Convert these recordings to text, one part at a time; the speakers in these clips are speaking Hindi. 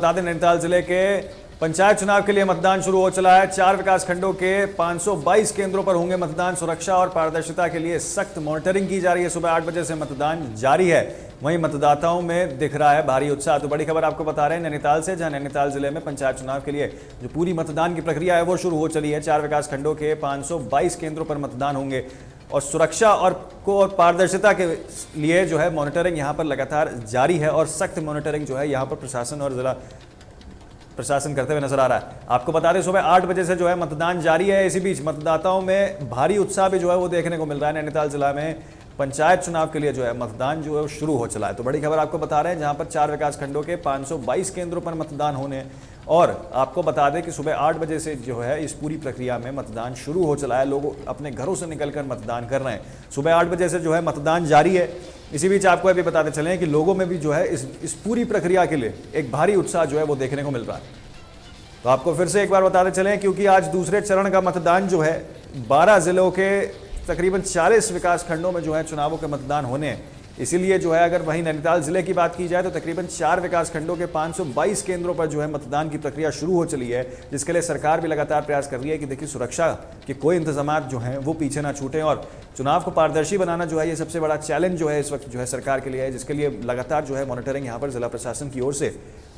बता दें नैनीताल जिले के पंचायत चुनाव के लिए मतदान शुरू हो चला है। 4 विकास खंडों के 522 केंद्रों पर होंगे मतदान। सुरक्षा और पारदर्शिता के लिए सख्त मॉनिटरिंग की जा रही है। सुबह 8 बजे से मतदान जारी है। वहीं मतदाताओं में दिख रहा है भारी उत्साह। तो बड़ी खबर आपको बता रहे हैं नैनीताल से, जहां नैनीताल जिले में पंचायत चुनाव के लिए जो पूरी मतदान की प्रक्रिया है वो शुरू हो चली है। 4 विकास खंडों के 522 केंद्रों पर मतदान होंगे और सुरक्षा और पारदर्शिता के लिए जो है मॉनिटरिंग यहाँ पर लगातार जारी है और सख्त मॉनिटरिंग जो है यहाँ पर प्रशासन और जिला प्रशासन करते हुए नजर आ रहा है। आपको बता दें सुबह 8 बजे से जो है मतदान जारी है। इसी बीच मतदाताओं में भारी उत्साह भी जो है वो देखने को मिल रहा है। नैनीताल जिला में पंचायत चुनाव के लिए जो है मतदान जो है शुरू हो चला है। तो बड़ी खबर आपको बता रहे हैं, जहां पर 4 विकास खंडों के 522 केंद्रों पर मतदान होने और आपको बता दें कि सुबह 8 बजे से जो है इस पूरी प्रक्रिया में मतदान शुरू हो चला है। लोग अपने घरों से निकलकर मतदान कर रहे हैं। सुबह 8 बजे से जो है मतदान जारी है। इसी बीच आपको अभी बताते चलें कि लोगों में भी जो है इस पूरी प्रक्रिया के लिए एक भारी उत्साह जो है वो देखने को मिल रहा है। तो आपको फिर से एक बार बताते चलें, क्योंकि आज दूसरे चरण का मतदान जो है 12 जिलों के तकरीबन 40 विकास खंडों में जो है चुनावों के मतदान होने हैं। इसीलिए जो है अगर वहीं नैनीताल जिले की बात की जाए तो तकरीबन 4 विकास खंडों के 522 केंद्रों पर जो है मतदान की प्रक्रिया शुरू हो चली है, जिसके लिए सरकार भी लगातार प्रयास कर रही है कि देखिए सुरक्षा के कोई इंतजाम जो हैं वो पीछे ना छूटें और चुनाव को पारदर्शी बनाना जो है ये सबसे बड़ा चैलेंज जो है इस वक्त जो है सरकार के लिए है, जिसके लिए लगातार जो है मॉनिटरिंग यहाँ पर जिला प्रशासन की ओर से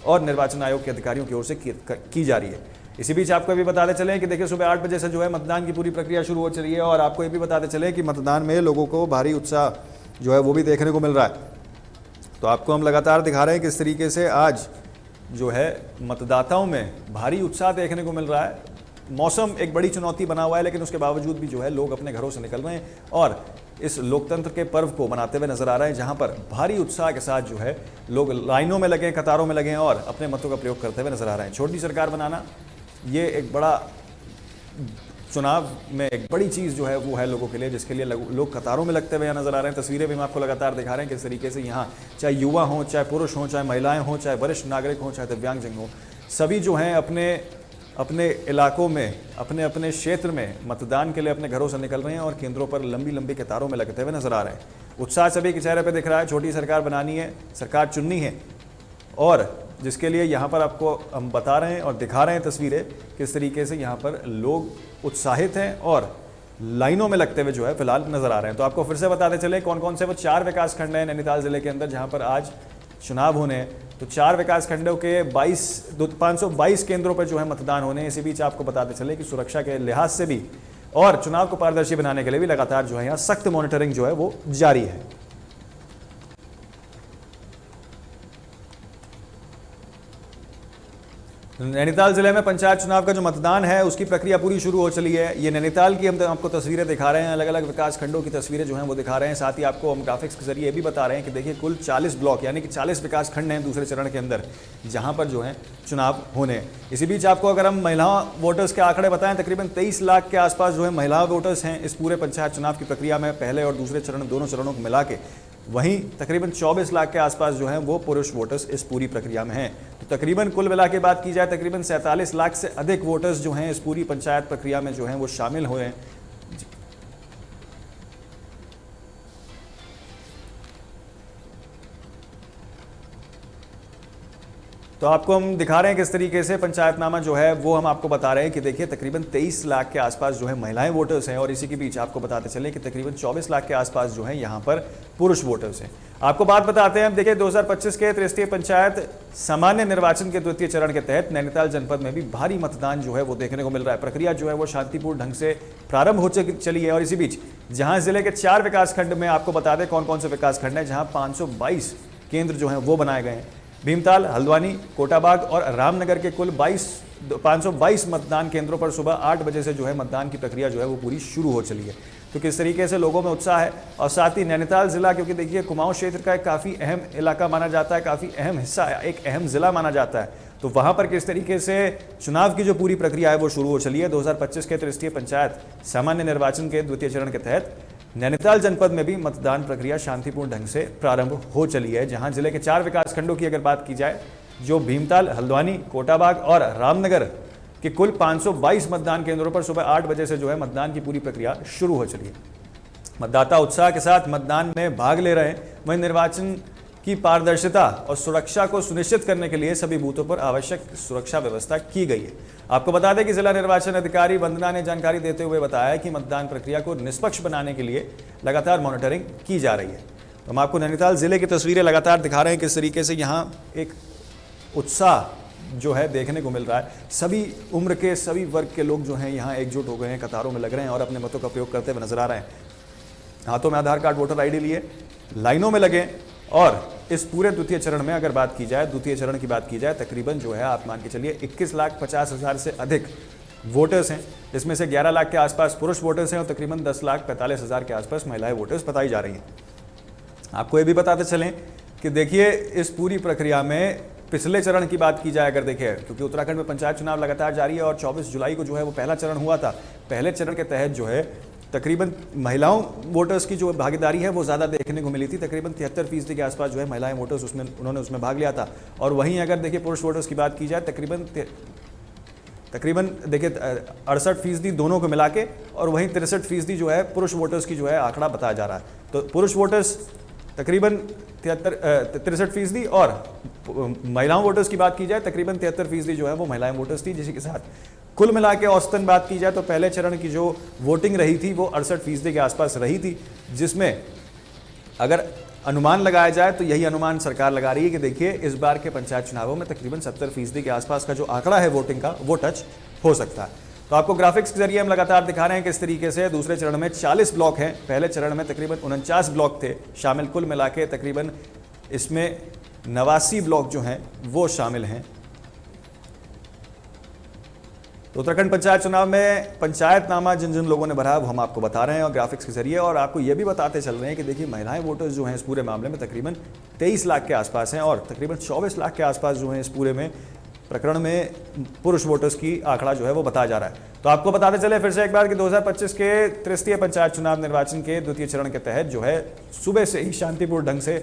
और निर्वाचन आयोग के अधिकारियों की ओर से की जा रही है। इसी बीच आपको भी बताते चलें कि देखिए सुबह 8 बजे से जो है मतदान की पूरी प्रक्रिया शुरू हो चली है और आपको ये भी बताते चलें कि मतदान में लोगों को भारी उत्साह जो है वो भी देखने को मिल रहा है। तो आपको हम लगातार दिखा रहे हैं किस तरीके से आज जो है मतदाताओं में भारी उत्साह देखने को मिल रहा है। मौसम एक बड़ी चुनौती बना हुआ है, लेकिन उसके बावजूद भी जो है लोग अपने घरों से निकल रहे हैं और इस लोकतंत्र के पर्व को मनाते हुए नजर आ रहे हैं, जहां पर भारी उत्साह के साथ जो है लोग लाइनों में लगे, कतारों में लगे और अपने मतों का प्रयोग करते हुए नजर आ रहे हैं। छोटी सरकार बनाना ये एक बड़ा चुनाव में एक बड़ी चीज़ जो है वो है लोगों के लिए, जिसके लिए लोग कतारों में लगते हुए यहाँ नजर आ रहे हैं। तस्वीरें भी हम आपको लगातार दिखा रहे हैं किस तरीके से यहाँ चाहे युवा हों, चाहे पुरुष हों, चाहे महिलाएं हों, चाहे वरिष्ठ नागरिक हों, चाहे दिव्यांगजन हों, सभी जो हैं अपने इलाकों में, अपने अपने क्षेत्र में मतदान के लिए अपने घरों से निकल रहे हैं और केंद्रों पर लंबी लंबी कतारों में लगते हुए नजर आ रहे हैं। उत्साह सभी के चेहरे पर दिख रहा है। छोटी सरकार बनानी है, सरकार चुननी है और जिसके लिए यहाँ पर आपको हम बता रहे हैं और दिखा रहे हैं तस्वीरें किस तरीके से यहाँ पर लोग उत्साहित हैं और लाइनों में लगते हुए जो है फिलहाल नजर आ रहे हैं। तो आपको फिर से बताते चले कौन कौन से वो 4 विकास खंड हैं नैनीताल जिले के अंदर जहाँ पर आज चुनाव होने हैं। तो 4 विकास खंडों के 522 केंद्रों पर जो है मतदान होने हैं। इसी बीच आपको बताते चले कि सुरक्षा के लिहाज से भी और चुनाव को पारदर्शी बनाने के लिए भी लगातार जो है यहाँ सख्त मॉनिटरिंग जो है वो जारी है। नैनीताल जिले में पंचायत चुनाव का जो मतदान है उसकी प्रक्रिया पूरी शुरू हो चली है। ये नैनीताल की हम आपको तस्वीरें दिखा रहे हैं, अलग अलग विकास खंडों की तस्वीरें जो हैं वो दिखा रहे हैं। साथ ही आपको हम ग्राफिक्स के जरिए ये भी बता रहे हैं कि देखिए कुल 40 ब्लॉक यानी कि 40 विकास खंड हैं दूसरे चरण के अंदर जहां पर जो है चुनाव होने हैं। इसी बीच आपको अगर हम महिला वोटर्स के आंकड़े बताएं, तकरीबन 23 लाख के आसपास जो है महिला वोटर्स हैं इस पूरे पंचायत चुनाव की प्रक्रिया में, पहले और दूसरे चरण दोनों चरणों को मिला के। वहीं तकरीबन 24 लाख के आसपास जो हैं वो पुरुष वोटर्स इस पूरी प्रक्रिया में हैं। तो तकरीबन कुल मिला के बात की जाए तकरीबन 47 लाख से अधिक वोटर्स जो हैं इस पूरी पंचायत प्रक्रिया में जो हैं वो शामिल हुए हैं। तो आपको हम दिखा रहे हैं किस तरीके से पंचायतनामा जो है वो हम आपको बता रहे हैं कि देखिए तकरीबन 23 लाख के आसपास जो है महिलाएं वोटर्स हैं और इसी के बीच आपको बताते चले कि तकरीबन 24 लाख के आसपास जो है यहाँ पर पुरुष वोटर्स हैं। आपको बात बताते हैं, देखिए 2025 के त्रिस्तरीय पंचायत सामान्य निर्वाचन के द्वितीय चरण के तहत नैनीताल जनपद में भी भारी मतदान जो है वो देखने को मिल रहा है। प्रक्रिया जो है वो शांतिपूर्ण ढंग से प्रारंभ हो चली है और इसी बीच जहाँ जिले के 4 विकास खंड में आपको बता दें कौन कौन से विकास खंड हैं जहाँ 522 केंद्र जो हैं वो बनाए गए हैं। भीमताल, हल्द्वानी, कोटाबाग और रामनगर के कुल 522 मतदान केंद्रों पर सुबह 8 बजे से जो है मतदान की प्रक्रिया जो है वो पूरी शुरू हो चली है। तो किस तरीके से लोगों में उत्साह है और साथ ही नैनीताल जिला, क्योंकि देखिए कुमाऊं क्षेत्र का एक काफ़ी अहम इलाका माना जाता है, काफ़ी अहम हिस्सा है, एक अहम जिला माना जाता है। तो वहाँ पर किस तरीके से चुनाव की जो पूरी प्रक्रिया है वो शुरू हो चली है। 2025 के त्रिस्तरीय पंचायत सामान्य निर्वाचन के द्वितीय चरण के तहत नैनीताल जनपद में भी मतदान प्रक्रिया शांतिपूर्ण ढंग से प्रारंभ हो चली है, जहां जिले के 4 विकास खंडों की अगर बात की जाए, जो भीमताल, हल्द्वानी, कोटाबाग और रामनगर के कुल 522 मतदान केंद्रों पर सुबह 8 बजे से जो है मतदान की पूरी प्रक्रिया शुरू हो चली है। मतदाता उत्साह के साथ मतदान में भाग ले रहे हैं। वहीं निर्वाचन की पारदर्शिता और सुरक्षा को सुनिश्चित करने के लिए सभी बूथों पर आवश्यक सुरक्षा व्यवस्था की गई है। आपको बता दें कि जिला निर्वाचन अधिकारी वंदना ने जानकारी देते हुए बताया कि मतदान प्रक्रिया को निष्पक्ष बनाने के लिए लगातार मॉनिटरिंग की जा रही है। तो हम आपको नैनीताल जिले की तस्वीरें लगातार दिखा रहे हैं किस तरीके से यहाँ एक उत्साह जो है देखने को मिल रहा है। सभी उम्र के सभी वर्ग के लोग जो हैं यहाँ एकजुट हो गए हैं, कतारों में लग रहे हैं और अपने मतों का प्रयोग करते हुए नजर आ रहे हैं। हाथों में आधार कार्ड, वोटर ID लिए लाइनों में लगे। और इस पूरे द्वितीय चरण में अगर बात की जाए, द्वितीय चरण की बात की जाए, तकरीबन जो है आप मान के चलिए 21,50,000 से अधिक वोटर्स हैं, जिसमें से 11 लाख के आसपास पुरुष वोटर्स हैं और तकरीबन 10,45,000 के आसपास महिलाएं वोटर्स बताई जा रही हैं। आपको ये भी बताते चलें कि देखिए इस पूरी प्रक्रिया में पिछले चरण की बात की जाए अगर देखिए, क्योंकि उत्तराखंड में पंचायत चुनाव लगातार जारी है और 24 जुलाई को जो है वो पहला चरण हुआ था। पहले चरण के तहत जो है तकरीबन महिलाओं वोटर्स की जो भागीदारी है वो ज़्यादा देखने को मिली थी। तकरीबन 73% के आसपास जो है महिलाएं वोटर्स उन्होंने उसमें भाग लिया था। और वहीं अगर देखिए पुरुष वोटर्स की बात की जाए, तकरीबन देखिए 68% दोनों को मिला के, और वहीं 63% जो है पुरुष वोटर्स की जो है आंकड़ा बताया जा रहा है। तो पुरुष वोटर्स तकरीबन 63% और महिलाओं वोटर्स की बात की जाए तकरीबन 73% जो है वो महिलाएं वोटर्स थी, जिसके साथ कुल मिला के औसतन बात की जाए तो पहले चरण की जो वोटिंग रही थी वो 68% के आसपास रही थी, जिसमें अगर अनुमान लगाया जाए तो यही अनुमान सरकार लगा रही है कि देखिए इस बार के पंचायत चुनावों में तकरीबन 70% के आसपास का जो आंकड़ा है वोटिंग का वो टच हो सकता है। तो आपको ग्राफिक्स के जरिए हम लगातार दिखा रहे हैं किस तरीके से दूसरे चरण में 40 ब्लॉक हैं। पहले चरण में तकरीबन 49 ब्लॉक थे शामिल, कुल मिला के तकरीबन इसमें 89 ब्लॉक जो हैं वो शामिल हैं। तो उत्तराखंड पंचायत चुनाव में पंचायतनामा जिन जिन लोगों ने भरा वो हम आपको बता रहे हैं और ग्राफिक्स के जरिए, और आपको ये भी बताते चल रहे हैं कि देखिए महिलाएं वोटर्स जो हैं इस पूरे मामले में तकरीबन 23 लाख के आसपास हैं और तकरीबन 24 लाख के आसपास जो हैं इस पूरे में प्रकरण में पुरुष वोटर्स की आंकड़ा जो है वो बताया जा रहा है। तो आपको बताते चले फिर से एक बार कि 2025 के तृतीय पंचायत चुनाव निर्वाचन के द्वितीय चरण के तहत जो है सुबह से ही शांतिपूर्ण ढंग से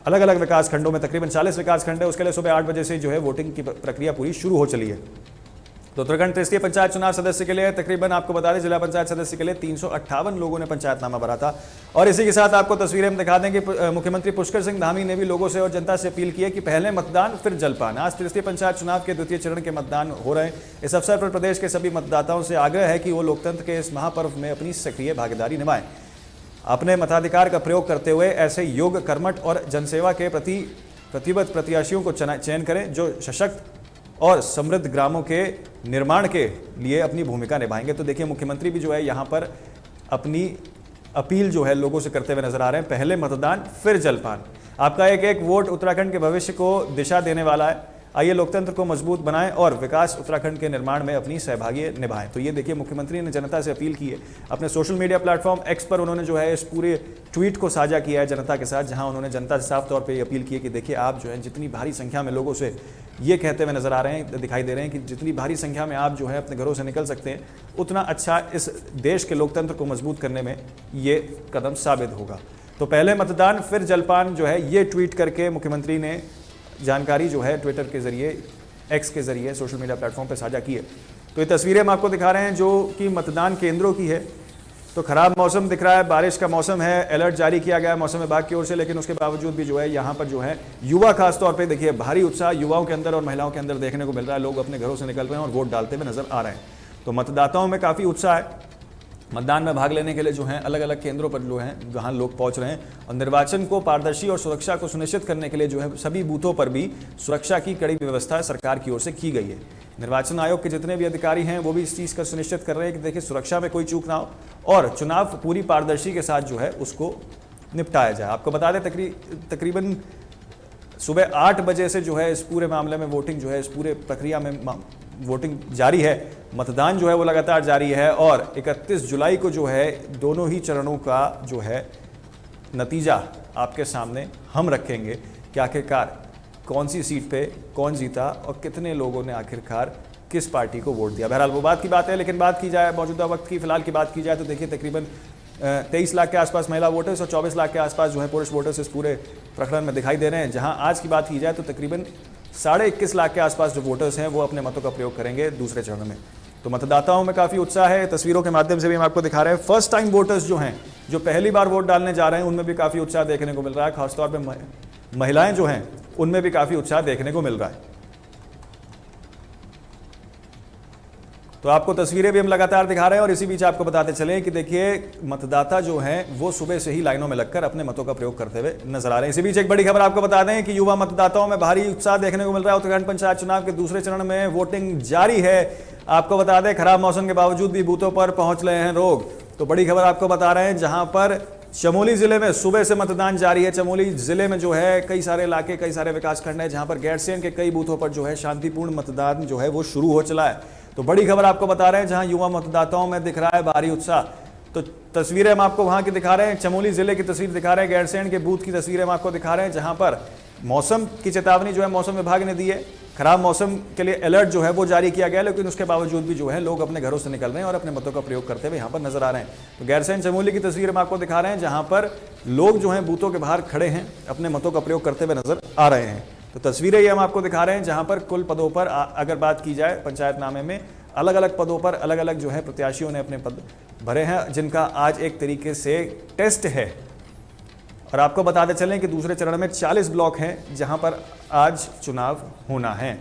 अलग अलग विकास खंडों में, तकरीबन 40 विकास खंड है, उसके लिए सुबह 8 बजे से जो है वोटिंग की प्रक्रिया पूरी शुरू हो चली है। तो उत्तराखंड तृतीय पंचायत चुनाव सदस्य के लिए तकरीबन आपको बता दें जिला पंचायत सदस्य के लिए 358 लोगों ने पंचायतनामा भरा था। और इसी के साथ आपको तस्वीरें हम दिखा दें कि मुख्यमंत्री पुष्कर सिंह धामी ने भी लोगों से और जनता से अपील की है कि पहले मतदान फिर जलपान। आज तृतीय पंचायत चुनाव के द्वितीय चरण के मतदान हो रहे हैं। इस अवसर पर प्रदेश के सभी मतदाताओं से आग्रह है कि वो लोकतंत्र के इस महापर्व में अपनी सक्रिय भागीदारी निभाएं। अपने मताधिकार का प्रयोग करते हुए ऐसे योग्य, कर्मठ और जनसेवा के प्रति प्रतिबद्ध प्रत्याशियों को चयन करें जो सशक्त और समृद्ध ग्रामों के निर्माण के लिए अपनी भूमिका निभाएंगे। तो देखिए मुख्यमंत्री भी जो है यहाँ पर अपनी अपील जो है लोगों से करते हुए नजर आ रहे हैं, पहले मतदान फिर जलपान। आपका एक एक वोट उत्तराखंड के भविष्य को दिशा देने वाला है। आइए लोकतंत्र को मजबूत बनाएं और विकास उत्तराखंड के निर्माण में अपनी सहभागी निभाएं। तो ये देखिए मुख्यमंत्री ने जनता से अपील की है। अपने सोशल मीडिया प्लेटफॉर्म एक्स पर उन्होंने जो है इस पूरे ट्वीट को साझा किया है जनता के साथ, जहां उन्होंने जनता से साफ तौर पे ये अपील की है कि देखिए आप जो है जितनी भारी संख्या में लोगों से ये कहते हुए नजर आ रहे हैं, दिखाई दे रहे हैं कि जितनी भारी संख्या में आप जो है अपने घरों से निकल सकते हैं, उतना अच्छा इस देश के लोकतंत्र को मजबूत करने में ये कदम साबित होगा। तो पहले मतदान फिर जलपान जो है ये ट्वीट करके मुख्यमंत्री ने जानकारी जो है ट्विटर के जरिए, एक्स के जरिए, सोशल मीडिया प्लेटफॉर्म पर साझा की है। तो ये तस्वीरें हम आपको दिखा रहे हैं जो कि मतदान केंद्रों की है। तो खराब मौसम दिख रहा है, बारिश का मौसम है, अलर्ट जारी किया गया है मौसम विभाग की ओर से, लेकिन उसके बावजूद भी जो है यहाँ पर जो है युवा खासतौर पे देखिए भारी उत्साह युवाओं के अंदर और महिलाओं के अंदर देखने को मिल रहा है। लोग अपने घरों से निकल रहे हैं और वोट डालते हुए नजर आ रहे हैं। तो मतदाताओं में काफ़ी उत्साह है। मतदान में भाग लेने के लिए जो है अलग अलग केंद्रों पर जो हैं जहां लोग पहुंच रहे हैं और निर्वाचन को पारदर्शी और सुरक्षा को सुनिश्चित करने के लिए जो है सभी बूथों पर भी सुरक्षा की कड़ी व्यवस्था सरकार की ओर से की गई है। निर्वाचन आयोग के जितने भी अधिकारी हैं वो भी इस चीज़ का सुनिश्चित कर रहे हैं कि देखिए सुरक्षा में कोई चूक ना हो और चुनाव पूरी पारदर्शी के साथ जो है उसको निपटाया जाए। आपको बता दें तकरीबन सुबह 8 बजे से जो है इस पूरे मामले में वोटिंग जो है इस पूरे प्रक्रिया में वोटिंग जारी है, मतदान जो है वो लगातार जारी है और 31 जुलाई को जो है दोनों ही चरणों का जो है नतीजा आपके सामने हम रखेंगे कि आखिरकार कौन सी सीट पे कौन जीता और कितने लोगों ने आखिरकार किस पार्टी को वोट दिया। बहरहाल वो बात की बात है, लेकिन बात की जाए मौजूदा वक्त की, फिलहाल की बात की जाए तो देखिए तकरीबन 23 लाख के आसपास महिला वोटर्स और 24 लाख के आसपास जो है पुरुष वोटर्स इस पूरे प्रकरण में दिखाई दे रहे हैं। जहां आज की बात की जाए तो तकरीबन 21.5 लाख के आसपास जो वोटर्स हैं वो अपने मतों का प्रयोग करेंगे दूसरे चरण में। तो मतदाताओं में काफ़ी उत्साह है। तस्वीरों के माध्यम से भी हम आपको दिखा रहे हैं। फर्स्ट टाइम वोटर्स जो हैं जो पहली बार वोट डालने जा रहे हैं उनमें भी काफ़ी उत्साह देखने को मिल रहा है। खासतौर पर महिलाएं जो हैं उनमें भी काफी उत्साह देखने को मिल रहा है। तो आपको तस्वीरें भी हम लगातार दिखा रहे हैं और इसी बीच आपको बताते चलें कि देखिए मतदाता जो हैं वो सुबह से ही लाइनों में लगकर अपने मतों का प्रयोग करते हुए नजर आ रहे हैं। इसी बीच एक बड़ी खबर आपको बता दें कि युवा मतदाताओं में भारी उत्साह देखने को मिल रहा है। उत्तराखंड पंचायत चुनाव के दूसरे चरण में वोटिंग जारी है। आपको बता दें खराब मौसम के बावजूद भी बूथों पर पहुंच रहे हैं लोग। तो बड़ी खबर आपको बता रहे हैं, जहां पर चमोली जिले में सुबह से मतदान जारी है। चमोली जिले में जो है कई सारे इलाके, कई सारे विकासखंड है जहां पर गैरसैंण के कई बूथों पर जो है शांतिपूर्ण मतदान जो है वो शुरू हो चला है। तो बड़ी खबर आपको बता रहे हैं, जहां युवा मतदाताओं में दिख रहा है भारी उत्साह। तो तस्वीरें हम आपको वहां की दिखा रहे हैं, चमोली जिले की तस्वीर दिखा रहे हैं, गैरसैंण के बूथ की तस्वीरें हम आपको दिखा रहे हैं, जहां पर मौसम की चेतावनी जो है मौसम विभाग ने दी है। खराब मौसम के लिए अलर्ट जो है वो जारी किया गया, लेकिन उसके बावजूद भी जो है लोग अपने घरों से निकल रहे हैं और अपने मतों का प्रयोग करते हुए यहाँ पर नजर आ रहे हैं। तो गैरसैंण चमोली की तस्वीर हम आपको दिखा रहे हैं, जहां पर लोग जो हैं बूथों के बाहर खड़े हैं, अपने मतों का प्रयोग करते हुए नजर आ रहे हैं। तो तस्वीरें ये हम आपको दिखा रहे हैं, जहां पर कुल पदों पर अगर बात की जाए पंचायतनामे में अलग अलग पदों पर अलग अलग जो है प्रत्याशियों ने अपने पद भरे हैं, जिनका आज एक तरीके से टेस्ट है। और आपको बताते चलें कि दूसरे चरण में 40 ब्लॉक हैं जहां पर आज चुनाव होना है।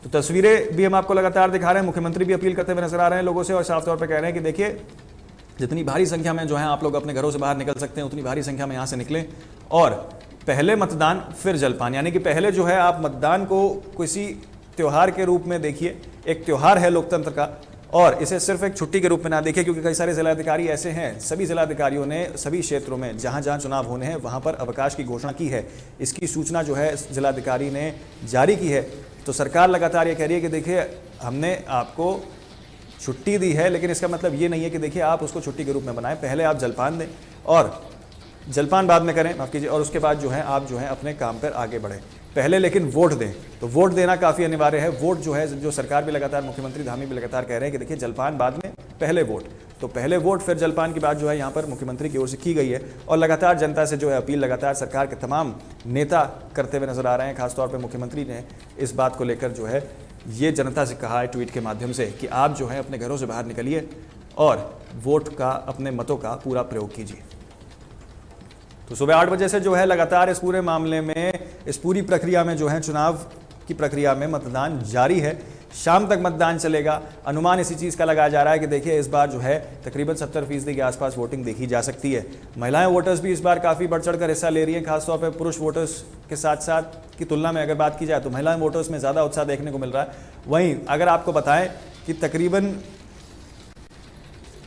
तो तस्वीरें भी हम आपको लगातार दिखा रहे हैं। मुख्यमंत्री भी अपील करते हुए नजर आ रहे हैं लोगों से और साफ तौर पर कह रहे हैं कि देखिए जितनी भारी संख्या में जो है आप लोग अपने घरों से बाहर निकल सकते हैं, उतनी भारी संख्या में यहाँ से निकलें और पहले मतदान फिर जलपान, यानी कि पहले जो है आप मतदान को किसी त्योहार के रूप में देखिए। एक त्योहार है लोकतंत्र का और इसे सिर्फ एक छुट्टी के रूप में ना देखिए, क्योंकि कई सारे जिलाधिकारी ऐसे हैं, सभी जिलाधिकारियों ने सभी क्षेत्रों में जहां जहां चुनाव होने हैं वहां पर अवकाश की घोषणा की है। इसकी सूचना जो है जिलाधिकारी ने जारी की है। तो सरकार लगातार ये कह रही है कि देखिए हमने आपको छुट्टी दी है, लेकिन इसका मतलब ये नहीं है कि देखिए आप उसको छुट्टी के रूप में बनाएं। पहले आप जलपान दें और जलपान बाद में करें, माफ कीजिए, और उसके बाद जो है आप जो है अपने काम पर आगे बढ़ें। पहले लेकिन वोट दें। तो वोट देना काफ़ी अनिवार्य है। वोट जो है, जो सरकार भी लगातार, मुख्यमंत्री धामी भी लगातार कह रहे हैं कि देखिए जलपान बाद में, पहले वोट। तो पहले वोट फिर जलपान की बात जो है यहाँ पर मुख्यमंत्री की ओर से की गई है और लगातार जनता से जो है अपील लगातार सरकार के तमाम नेता करते हुए नजर आ रहे हैं। खासतौर पर मुख्यमंत्री ने इस बात को लेकर जो है ये जनता से कहा है ट्वीट के माध्यम से कि आप जो है अपने घरों से बाहर निकलिए और वोट का, अपने मतों का पूरा प्रयोग कीजिए। तो सुबह 8 बजे से जो है लगातार इस पूरे मामले में, इस पूरी प्रक्रिया में जो है चुनाव की प्रक्रिया में मतदान जारी है। शाम तक मतदान चलेगा। अनुमान इसी चीज़ का लगाया जा रहा है कि देखिए इस बार जो है तकरीबन 70% के आसपास वोटिंग देखी जा सकती है। महिलाएं वोटर्स भी इस बार काफ़ी बढ़ चढ़ कर हिस्सा ले रही हैं, खासतौर पर पुरुष वोटर्स के साथ साथ की तुलना में अगर बात की जाए तो महिला वोटर्स में ज़्यादा उत्साह देखने को मिल रहा है। वहीं अगर आपको बताएं कि तकरीबन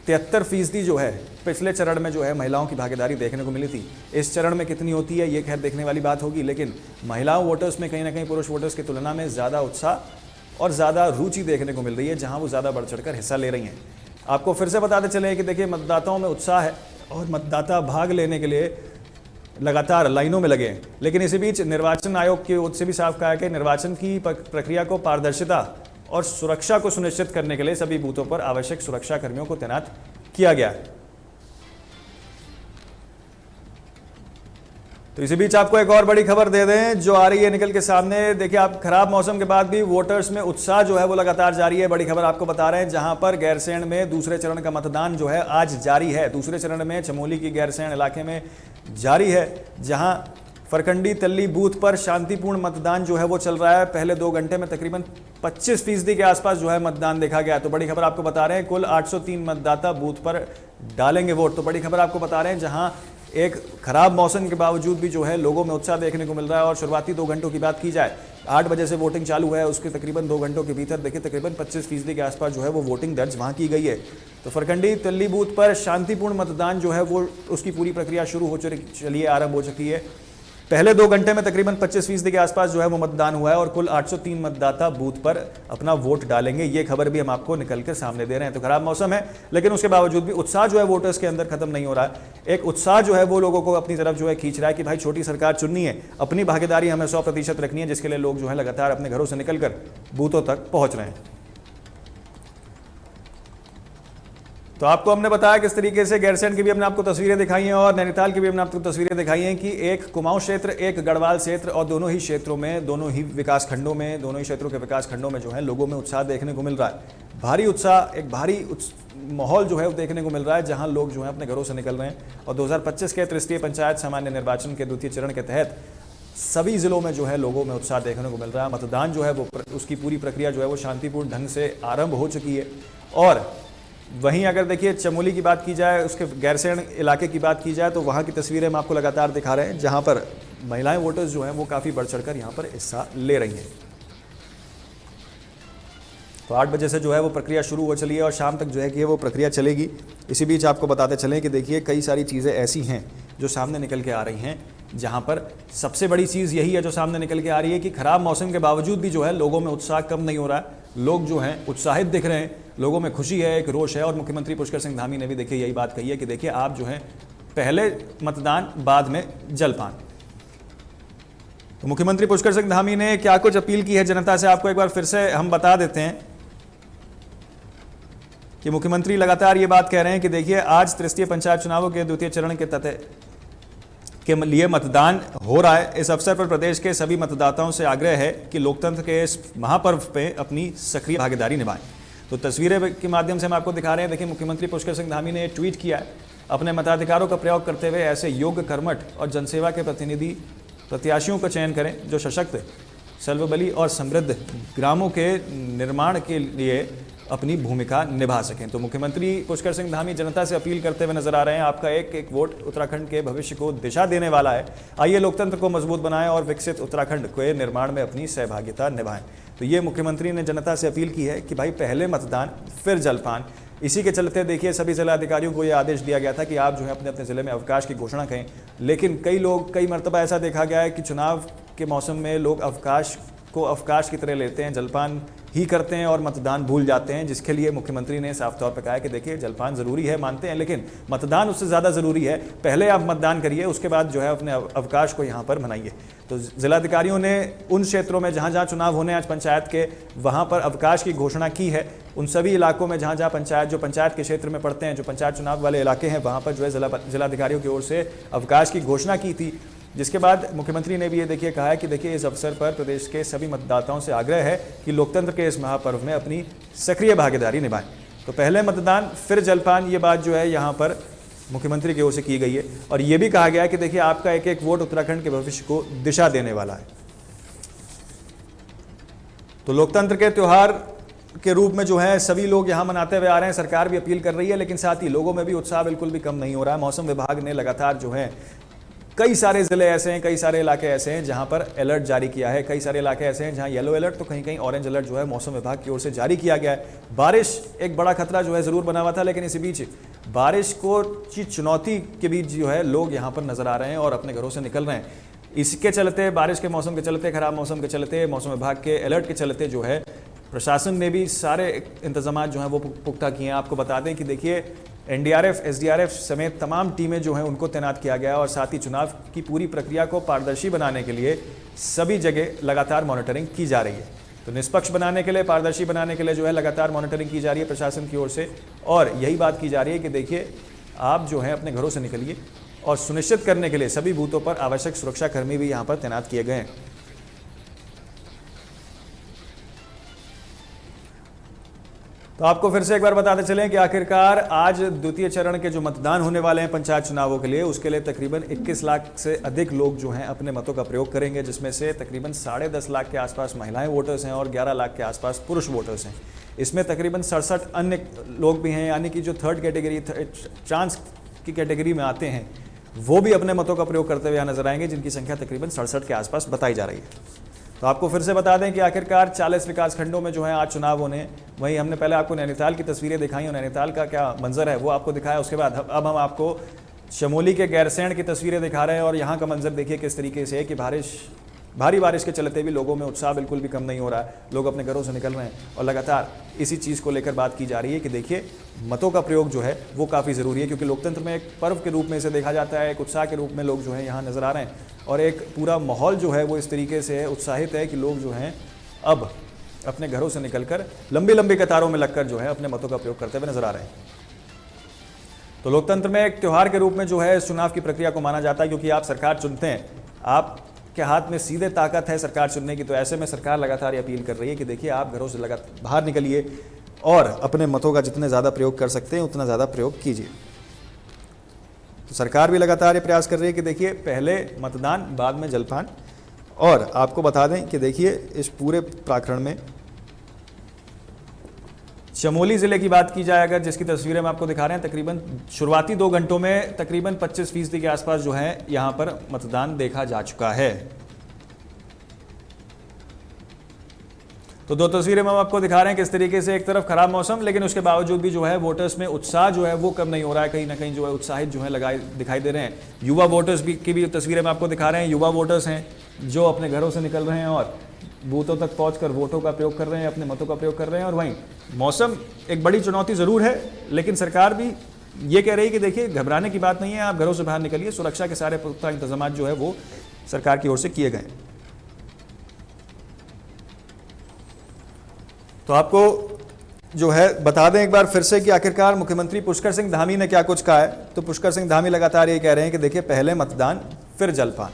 73% जो है पिछले चरण में जो है महिलाओं की भागीदारी देखने को मिली थी। इस चरण में कितनी होती है ये खैर देखने वाली बात होगी, लेकिन महिलाओं वोटर्स में कहीं ना कहीं पुरुष वोटर्स की तुलना में ज़्यादा उत्साह और ज़्यादा रुचि देखने को मिल रही है, जहां वो ज़्यादा बढ़ चढ़कर हिस्सा ले रही हैं। आपको फिर से बताते चले कि देखिए मतदाताओं में उत्साह है और मतदाता भाग लेने के लिए लगातार लाइनों में लगे हैं। लेकिन इसी बीच निर्वाचन आयोग की ओर से भी साफ कहा है कि निर्वाचन की प्रक्रिया को पारदर्शिता और सुरक्षा को सुनिश्चित करने के लिए सभी बूथों पर आवश्यक सुरक्षा कर्मियों को तैनात किया गया है। तो इसी बीच आपको एक और बड़ी खबर दे दें जो आ रही है निकल के सामने। देखिए आप, खराब मौसम के बाद भी वोटर्स में उत्साह जो है वो लगातार जारी है। बड़ी खबर आपको बता रहे हैं, जहां पर गैरसैंण में दूसरे चरण का मतदान जो है आज जारी है। दूसरे चरण में चमोली की गैरसैंण इलाके में जारी है, जहां फरकंडी तल्ली बूथ पर शांतिपूर्ण मतदान जो है वो चल रहा है। पहले 2 घंटे में तकरीबन 25% के आसपास जो है मतदान देखा गया। तो बड़ी खबर आपको बता रहे हैं, कुल 803 मतदाता बूथ पर डालेंगे वोट। तो बड़ी खबर आपको बता रहे हैं, जहां एक खराब मौसम के बावजूद भी जो है लोगों में उत्साह देखने को मिल रहा है। और शुरुआती 2 घंटों की बात की जाए, 8 बजे से वोटिंग चालू है, उसके तकरीबन 2 घंटों के भीतर देखिए तकरीबन 25% के आसपास जो है वो वोटिंग दर्ज वहाँ की गई है। तो फरकंडी तल्ली बूथ पर शांतिपूर्ण मतदान जो है वो, उसकी पूरी प्रक्रिया शुरू हो चली है, आरंभ हो चुकी है। पहले 2 घंटे में तकरीबन 25% के आसपास जो है वो मतदान हुआ है और कुल 803 मतदाता बूथ पर अपना वोट डालेंगे। ये खबर भी हम आपको निकल कर सामने दे रहे हैं। तो खराब मौसम है, लेकिन उसके बावजूद भी उत्साह जो है वोटर्स के अंदर खत्म नहीं हो रहा है। एक उत्साह जो है वो लोगों को अपनी तरफ जो है खींच रहा है कि भाई छोटी सरकार चुननी है, अपनी भागीदारी हमें 100% रखनी है, जिसके लिए लोग जो है लगातार अपने घरों से निकलकर बूथों तक पहुंच रहे हैं। तो आपको हमने बताया किस तरीके से गैरसैंण की भी हमने आपको तस्वीरें दिखाई हैं और नैनीताल की भी हमने आपको तस्वीरें दिखाई हैं कि एक कुमाऊं क्षेत्र, एक गढ़वाल क्षेत्र और दोनों ही क्षेत्रों में, दोनों ही विकास खंडों में, दोनों ही क्षेत्रों के विकास खंडों में जो है लोगों में उत्साह देखने को मिल रहा है। भारी उत्साह, एक भारी माहौल जो है वो देखने को मिल रहा है, जहां लोग जो है अपने घरों से निकल रहे हैं। और 2025 के तृतीय पंचायत सामान्य निर्वाचन के द्वितीय चरण के तहत सभी जिलों में जो है लोगों में उत्साह देखने को मिल रहा है। मतदान जो है वो उसकी पूरी प्रक्रिया जो है वो शांतिपूर्ण ढंग से आरंभ हो चुकी है। और वहीं अगर देखिए चमोली की बात की जाए, उसके गैरसैंण इलाके की बात की जाए, तो वहाँ की तस्वीरें हम आपको लगातार दिखा रहे हैं, जहाँ पर महिलाएं वोटर्स जो हैं वो काफ़ी बढ़ चढ़कर यहाँ पर हिस्सा ले रही हैं। तो 8 बजे से जो है वो प्रक्रिया शुरू हो चली है और शाम तक जो है कि वो प्रक्रिया चलेगी। इसी बीच आपको बताते चलें कि देखिए कई सारी चीज़ें ऐसी हैं जो सामने निकल के आ रही हैं, जहां पर सबसे बड़ी चीज़ यही है जो सामने निकल के आ रही है कि खराब मौसम के बावजूद भी जो है लोगों में उत्साह कम नहीं हो रहा है। लोग जो हैं उत्साहित दिख रहे हैं, लोगों में खुशी है, एक रोष है। और मुख्यमंत्री पुष्कर सिंह धामी ने भी देखिए यही बात कही है कि देखिए आप जो है पहले मतदान बाद में जलपान। तो मुख्यमंत्री पुष्कर सिंह धामी ने क्या कुछ अपील की है जनता से, आपको एक बार फिर से हम बता देते हैं कि मुख्यमंत्री लगातार ये बात कह रहे हैं कि देखिए आज तृतीय पंचायत चुनावों के द्वितीय चरण के के लिए मतदान हो रहा है। इस अवसर पर प्रदेश के सभी मतदाताओं से आग्रह है कि लोकतंत्र के इस महापर्व पे अपनी सक्रिय भागीदारी निभाएं। तो तस्वीरें के माध्यम से हम आपको दिखा रहे हैं। देखिए मुख्यमंत्री पुष्कर सिंह धामी ने ट्वीट किया है, अपने मताधिकारों का प्रयोग करते हुए ऐसे योग्य, कर्मठ और जनसेवा के प्रत्याशियों का चयन करें जो सशक्त, सर्वबली और समृद्ध ग्रामों के निर्माण के लिए अपनी भूमिका निभा सकें। तो मुख्यमंत्री पुष्कर सिंह धामी जनता से अपील करते हुए नजर आ रहे हैं, आपका एक एक वोट उत्तराखंड के भविष्य को दिशा देने वाला है। आइए लोकतंत्र को मजबूत बनाएं और विकसित उत्तराखंड के निर्माण में अपनी सहभागिता निभाएं। तो ये मुख्यमंत्री ने जनता से अपील की है कि भाई पहले मतदान फिर जलपान। इसी के चलते देखिए सभी जिला अधिकारियों को यह आदेश दिया गया था कि आप जो है अपने अपने जिले में अवकाश की घोषणा करें। लेकिन कई मरतबा ऐसा देखा गया है कि चुनाव के मौसम में लोग अवकाश की तरह लेते हैं, जलपान ही करते हैं और मतदान भूल जाते हैं, जिसके लिए मुख्यमंत्री ने साफ तौर पर कहा है कि देखिए जलपान जरूरी है, मानते हैं, लेकिन मतदान उससे ज़्यादा ज़रूरी है। पहले आप मतदान करिए, उसके बाद जो है अपने अवकाश को यहाँ पर मनाइए। तो जिलाधिकारियों ने उन क्षेत्रों में जहाँ जहाँ चुनाव होने आज पंचायत के, वहाँ पर अवकाश की घोषणा की है। उन सभी इलाकों में जहाँ जहाँ पंचायत के क्षेत्र में पड़ते हैं, जो पंचायत चुनाव वाले इलाके हैं, वहाँ पर जो है जिलाधिकारियों की ओर से अवकाश की घोषणा की थी। जिसके बाद मुख्यमंत्री ने भी ये देखिए कहा है कि देखिए इस अवसर पर प्रदेश के सभी मतदाताओं से आग्रह है कि लोकतंत्र के इस महापर्व में अपनी सक्रिय भागीदारी निभाएं। तो पहले मतदान फिर जलपान, ये बात जो है यहाँ पर मुख्यमंत्री की ओर से की गई है। और ये भी कहा गया है कि देखिए आपका एक एक वोट उत्तराखंड के भविष्य को दिशा देने वाला है। तो लोकतंत्र के त्योहार के रूप में जो है सभी लोग यहाँ मनाते हुए आ रहे हैं, सरकार भी अपील कर रही है, लेकिन साथ ही लोगों में भी उत्साह बिल्कुल भी कम नहीं हो रहा है। मौसम विभाग ने लगातार जो है कई सारे ज़िले ऐसे हैं, कई सारे इलाके ऐसे हैं जहां पर अलर्ट जारी किया है। कई सारे इलाके ऐसे हैं जहां येलो अलर्ट तो कहीं कहीं ऑरेंज अलर्ट जो है मौसम विभाग की ओर से जारी किया गया है। बारिश एक बड़ा खतरा जो है ज़रूर बना हुआ था, लेकिन इसी बीच बारिश को चुनौती के बीच जो है लोग यहाँ पर नज़र आ रहे हैं और अपने घरों से निकल रहे हैं। इसके चलते, बारिश के मौसम के चलते, खराब मौसम के चलते, मौसम विभाग के अलर्ट के चलते जो है प्रशासन ने भी सारे इंतजाम जो हैं वो पुख्ता किए हैं। आपको बता दें कि देखिए एनडीआरएफ, एसडीआरएफ समेत तमाम टीमें जो हैं उनको तैनात किया गया है और साथ ही चुनाव की पूरी प्रक्रिया को पारदर्शी बनाने के लिए सभी जगह लगातार मॉनिटरिंग की जा रही है। तो निष्पक्ष बनाने के लिए, पारदर्शी बनाने के लिए जो है लगातार मॉनिटरिंग की जा रही है प्रशासन की ओर से। और यही बात की जा रही है कि देखिए आप जो हैं अपने घरों से निकलिए और सुनिश्चित करने के लिए सभी बूथों पर आवश्यक सुरक्षाकर्मी भी यहाँ पर तैनात किए गए हैं। तो आपको फिर से एक बार बताते चलें कि आखिरकार आज द्वितीय चरण के जो मतदान होने वाले हैं पंचायत चुनावों के लिए, उसके लिए तकरीबन 21 लाख से अधिक लोग जो हैं अपने मतों का प्रयोग करेंगे, जिसमें से तकरीबन 10.5 लाख के आसपास महिलाएं वोटर्स हैं और 11 लाख के आसपास पुरुष वोटर्स हैं। इसमें तकरीबन 67 अन्य लोग भी हैं, यानी कि जो थर्ड कैटेगरी, चांस की कैटेगरी में आते हैं, वो भी अपने मतों का प्रयोग करते हुए यहाँ नजर आएंगे, जिनकी संख्या तकरीबन 67 के आसपास बताई जा रही है। तो आपको फिर से बता दें कि आखिरकार 40 विकास खंडों में जो है आज चुनाव होने हैं। वहीं हमने पहले आपको नैनीताल की तस्वीरें दिखाई और नैनीताल का क्या मंजर है वो आपको दिखाया। उसके बाद अब हम आपको चमोली के गैरसैंण की तस्वीरें दिखा रहे हैं और यहाँ का मंजर देखिए किस तरीके से है कि भारी बारिश के चलते भी लोगों में उत्साह बिल्कुल भी कम नहीं हो रहा है। लोग अपने घरों से निकल रहे हैं और लगातार इसी चीज़ को लेकर बात की जा रही है कि देखिए मतों का प्रयोग जो है वो काफ़ी ज़रूरी है, क्योंकि लोकतंत्र में एक पर्व के रूप में इसे देखा जाता है, एक उत्साह के रूप में लोग जो है यहाँ नज़र आ रहे हैं और एक पूरा माहौल जो है वो इस तरीके से उत्साहित है कि लोग जो हैं अब अपने घरों से निकलकर लंबी लंबी कतारों में लगकर जो है अपने मतों का प्रयोग करते हुए नजर आ रहे हैं। तो लोकतंत्र में एक त्यौहार के रूप में जो है इस चुनाव की प्रक्रिया को माना जाता है, क्योंकि आप सरकार चुनते हैं, आपके हाथ में सीधे ताकत है सरकार चुनने की। तो ऐसे में सरकार लगातार ये अपील कर रही है कि देखिए आप घरों से लगातार बाहर निकलिए और अपने मतों का जितने ज़्यादा प्रयोग कर सकते हैं उतना ज़्यादा प्रयोग कीजिए। तो सरकार भी लगातार ये प्रयास कर रही है कि देखिए पहले मतदान बाद में जलपान। और आपको बता दें कि देखिए इस पूरे प्रकरण में चमोली ज़िले की बात की जाए अगर, जिसकी तस्वीरें हम आपको दिखा रहे हैं, तकरीबन शुरुआती 2 घंटों में तकरीबन 25% के आसपास जो है यहाँ पर मतदान देखा जा चुका है। तो 2 तस्वीरें हम आपको दिखा रहे हैं किस तरीके से एक तरफ खराब मौसम, लेकिन उसके बावजूद भी जो है वोटर्स में उत्साह जो है वो कम नहीं हो रहा है, कहीं ना कहीं जो है उत्साहित जो है दिखाई दे रहे हैं। युवा वोटर्स की भी तस्वीरें हम आपको दिखा रहे हैं। युवा वोटर्स हैं जो अपने घरों से निकल रहे हैं और बूथों तक पहुंचकर वोटों का प्रयोग कर रहे हैं, अपने मतों का प्रयोग कर रहे हैं। और वहीं मौसम एक बड़ी चुनौती ज़रूर है, लेकिन सरकार भी ये कह रही है कि देखिए घबराने की बात नहीं है, आप घरों से बाहर निकलिए, सुरक्षा के सारे पुख्ता इंतजाम जो है वो सरकार की ओर से किए गए। तो आपको जो है बता दें एक बार फिर से कि आखिरकार मुख्यमंत्री पुष्कर सिंह धामी ने क्या कुछ कहा है। तो पुष्कर सिंह धामी लगातार ये कह रहे हैं कि देखिए पहले मतदान फिर जलपान।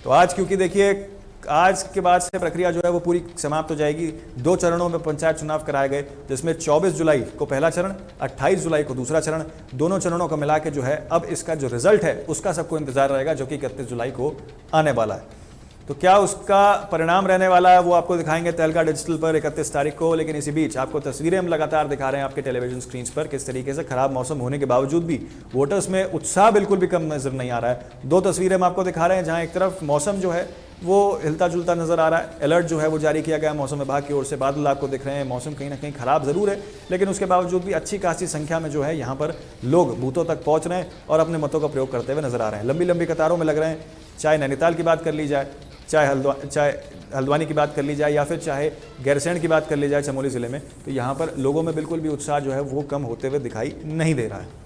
तो आज क्योंकि देखिए आज के बाद से प्रक्रिया जो है वो पूरी समाप्त हो जाएगी। 2 चरणों में पंचायत चुनाव कराए गए, जिसमें 24 जुलाई को पहला चरण, 28 जुलाई को दूसरा चरण, दोनों चरणों को मिला के जो है अब इसका जो रिजल्ट है उसका सबको इंतजार रहेगा, जो कि 31 जुलाई को आने वाला है। तो क्या उसका परिणाम रहने वाला है वो आपको दिखाएंगे तहलका डिजिटल पर 31 तारीख को। लेकिन इसी बीच आपको तस्वीरें हम लगातार दिखा रहे हैं आपके टेलीविजन स्क्रीन पर, किस तरीके से खराब मौसम होने के बावजूद भी वोटर्स में उत्साह बिल्कुल भी कम नजर नहीं आ रहा है। 2 तस्वीरें हम आपको दिखा रहे हैं जहां एक तरफ मौसम जो है वो हिलता जुलता नजर आ रहा है, अलर्ट जो है वो जारी किया गया मौसम विभाग की ओर से, बादल आपको दिख रहे हैं, मौसम कहीं ना कहीं खराब जरूर है, लेकिन उसके बावजूद भी अच्छी खासी संख्या में जो है यहाँ पर लोग बूथों तक पहुँच रहे हैं और अपने मतों का प्रयोग करते हुए नजर आ रहे हैं। लंबी लंबी कतारों में लग रहे हैं, चाहे नैनीताल की बात कर ली जाए, चाहे हल्द्वानी की बात कर ली जाए, या फिर चाहे गैरसैंण की बात कर ली जाए चमोली ज़िले में, तो यहाँ पर लोगों में बिल्कुल भी उत्साह जो है वो कम होते हुए दिखाई नहीं दे रहा है।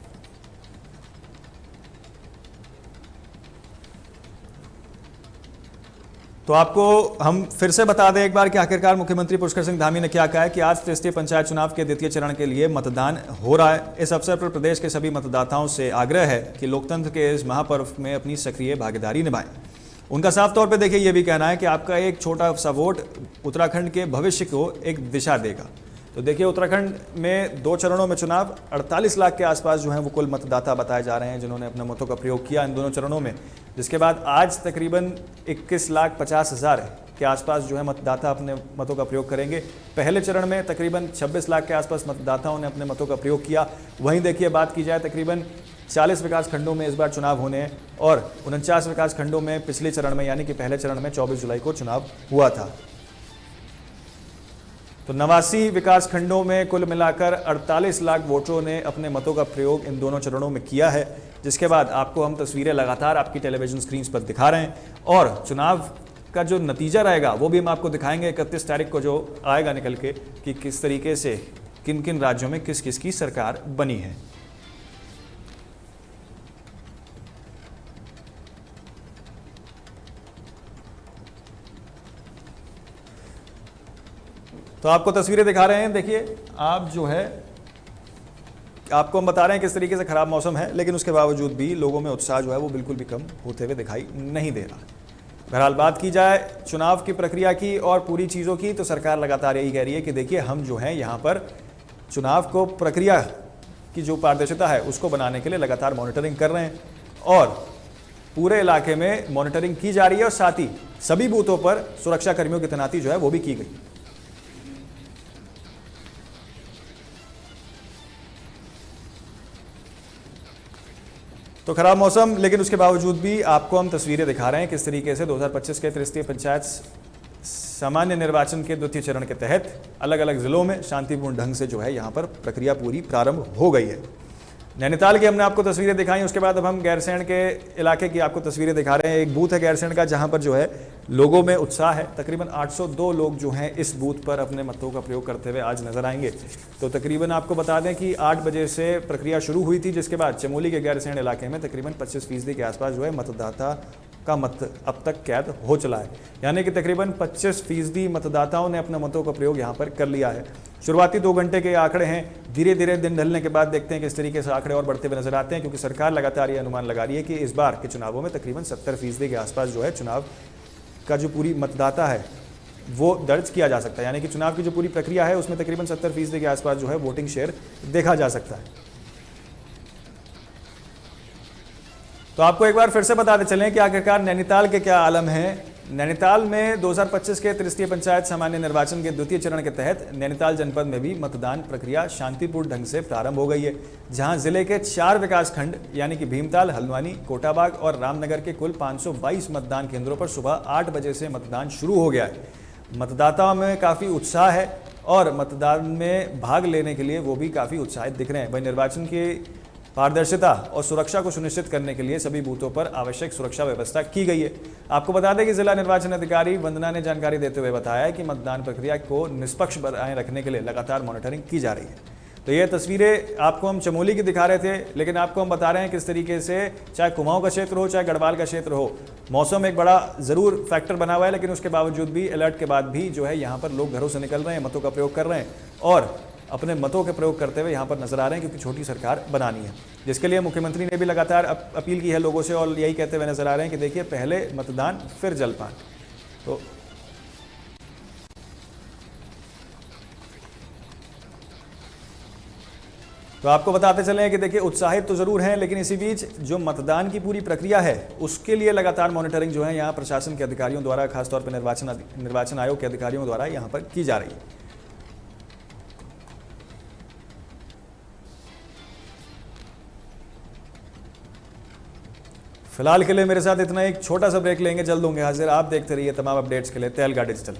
तो आपको हम फिर से बता दें एक बार कि आखिरकार मुख्यमंत्री पुष्कर सिंह धामी ने क्या कहा है कि आज त्रिस्तरीय पंचायत चुनाव के द्वितीय चरण के लिए मतदान हो रहा है। इस अवसर पर प्रदेश के सभी मतदाताओं से आग्रह है कि लोकतंत्र के इस महापर्व में अपनी सक्रिय भागीदारी निभाएं। उनका साफ तौर पे देखिए ये भी कहना है कि आपका एक छोटा सा वोट उत्तराखंड के भविष्य को एक दिशा देगा। तो देखिए उत्तराखंड में 2 चरणों में चुनाव, 48 लाख के आसपास जो हैं वो कुल मतदाता बताए जा रहे हैं जिन्होंने अपने मतों का प्रयोग किया इन दोनों चरणों में, जिसके बाद आज तकरीबन 21,50,000 के आसपास जो है मतदाता अपने मतों का प्रयोग करेंगे। पहले चरण में तकरीबन 26 लाख के आसपास मतदाताओं ने अपने मतों का प्रयोग किया। वहीं देखिए बात की जाए तकरीबन 40 विकास खंडों में इस बार चुनाव होने हैं और 49 विकास खंडों में पिछले चरण में यानी कि पहले चरण में 24 जुलाई को चुनाव हुआ था। तो 89 विकास खंडों में कुल मिलाकर 48 लाख वोटरों ने अपने मतों का प्रयोग इन दोनों चरणों में किया है, जिसके बाद आपको हम तस्वीरें लगातार आपकी टेलीविजन स्क्रीन पर दिखा रहे हैं और चुनाव का जो नतीजा रहेगा वो भी हम आपको दिखाएंगे 31 तारीख को जो आएगा निकल के कि किस तरीके से किन किन राज्यों में किस किस की सरकार बनी है। तो आपको तस्वीरें दिखा रहे हैं, देखिए आप जो है आपको हम बता रहे हैं किस तरीके से खराब मौसम है, लेकिन उसके बावजूद भी लोगों में उत्साह जो है वो बिल्कुल भी कम होते हुए दिखाई नहीं दे रहा। बहरहाल बात की जाए चुनाव की प्रक्रिया की और पूरी चीज़ों की, तो सरकार लगातार यही कह रही है कि देखिए हम जो है यहाँ पर चुनाव को प्रक्रिया की जो पारदर्शिता है उसको बनाने के लिए लगातार मॉनिटरिंग कर रहे हैं और पूरे इलाके में मॉनिटरिंग की जा रही है और साथ ही सभी बूथों पर सुरक्षा कर्मियों की तैनाती जो है वो भी की गई। तो खराब मौसम, लेकिन उसके बावजूद भी आपको हम तस्वीरें दिखा रहे हैं किस तरीके से 2025 के तृतीय पंचायत सामान्य निर्वाचन के द्वितीय चरण के तहत अलग अलग जिलों में शांतिपूर्ण ढंग से जो है यहाँ पर प्रक्रिया पूरी प्रारंभ हो गई है। नैनीताल की हमने आपको तस्वीरें दिखाई, उसके बाद अब हम गैरसैंण के इलाके की आपको तस्वीरें दिखा रहे हैं। एक बूथ है गैरसैंण का जहाँ पर जो है लोगों में उत्साह है। तकरीबन 802 लोग जो हैं इस बूथ पर अपने मतों का प्रयोग करते हुए आज नजर आएंगे। तो तकरीबन आपको बता दें कि 8 बजे से प्रक्रिया शुरू हुई थी, जिसके बाद चमोली के गैरसैंण इलाके में तकरीबन 25% के आसपास जो है मतदाता का मत अब तक कैद हो चला है, यानी कि तकरीबन 25% मतदाताओं ने अपने मतों का प्रयोग यहाँ पर कर लिया है। शुरुआती 2 घंटे के आंकड़े हैं, धीरे धीरे दिन ढलने के बाद देखते हैं कि इस तरीके से आंकड़े और बढ़ते हुए नजर आते हैं, क्योंकि सरकार लगातार ये अनुमान लगा रही है कि इस बार के चुनावों में तकरीबन 70% के आसपास जो है चुनाव का जो पूरी मतदाता है वो दर्ज किया जा सकता है, यानी कि चुनाव की जो पूरी प्रक्रिया है उसमें तकरीबन 70% के आसपास जो है वोटिंग शेयर देखा जा सकता है। तो आपको एक बार फिर से बताते चलें कि आखिरकार नैनीताल के क्या आलम है नैनीताल में 2025 के त्रिस्तरीय पंचायत सामान्य निर्वाचन के द्वितीय चरण के तहत नैनीताल जनपद में भी मतदान प्रक्रिया शांतिपूर्ण ढंग से प्रारंभ हो गई है, जहां जिले के 4 विकासखंड यानी कि भीमताल, हल्द्वानी, कोटाबाग और रामनगर के कुल 522 मतदान केंद्रों पर सुबह 8 बजे से मतदान शुरू हो गया है। मतदाताओं में काफ़ी उत्साह है और मतदान में भाग लेने के लिए वो भी काफ़ी उत्साहित दिख रहे हैं। वहीं निर्वाचन की पारदर्शिता और सुरक्षा को सुनिश्चित करने के लिए सभी बूथों पर आवश्यक सुरक्षा व्यवस्था की गई है। आपको बता दें कि जिला निर्वाचन अधिकारी वंदना ने जानकारी देते हुए बताया कि मतदान प्रक्रिया को निष्पक्ष बनाए रखने के लिए लगातार मॉनिटरिंग की जा रही है। तो ये तस्वीरें आपको हम चमोली की दिखा रहे थे, लेकिन आपको हम बता रहे हैं किस तरीके से चाहे कुमाऊं का क्षेत्र हो, चाहे गढ़वाल का क्षेत्र हो, मौसम एक बड़ा ज़रूर फैक्टर बना हुआ है, लेकिन उसके बावजूद भी अलर्ट के बाद भी जो है यहाँ पर लोग घरों से निकल रहे हैं, मतों का प्रयोग कर रहे हैं और अपने मतों के प्रयोग करते हुए यहाँ पर नजर आ रहे हैं, क्योंकि छोटी सरकार बनानी है, जिसके लिए मुख्यमंत्री ने भी लगातार अपील की है लोगों से और यही कहते हुए नजर आ रहे हैं कि देखिए पहले मतदान फिर जलपान। तो आपको बताते चलें कि देखिए उत्साहित तो ज़रूर हैं, लेकिन इसी बीच जो मतदान की पूरी प्रक्रिया है उसके लिए लगातार मॉनिटरिंग जो है यहाँ प्रशासन के अधिकारियों द्वारा, खासतौर पर निर्वाचन आयोग के अधिकारियों द्वारा यहाँ पर की जा रही है। फिलहाल के लिए मेरे साथ इतना, एक छोटा सा ब्रेक लेंगे, जल्द होंगे हाजिर। आप देखते रहिए तमाम अपडेट्स के लिए तहलका डिजिटल।